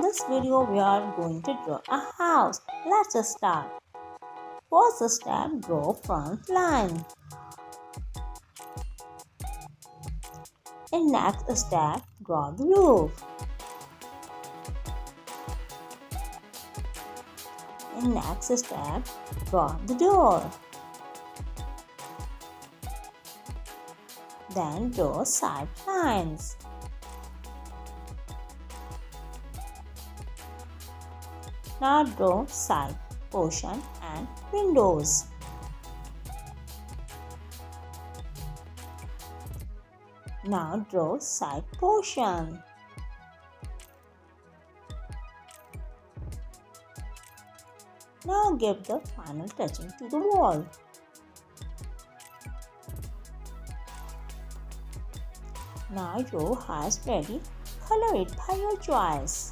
this video we are going to draw a house. Let's start. First step, draw front line. In next step, draw the roof. In next step, draw the door. Then draw side lines. Now draw side portion and windows. Now draw side portion. Now give the final touching to the wall. Now your house ready. Color it by your choice.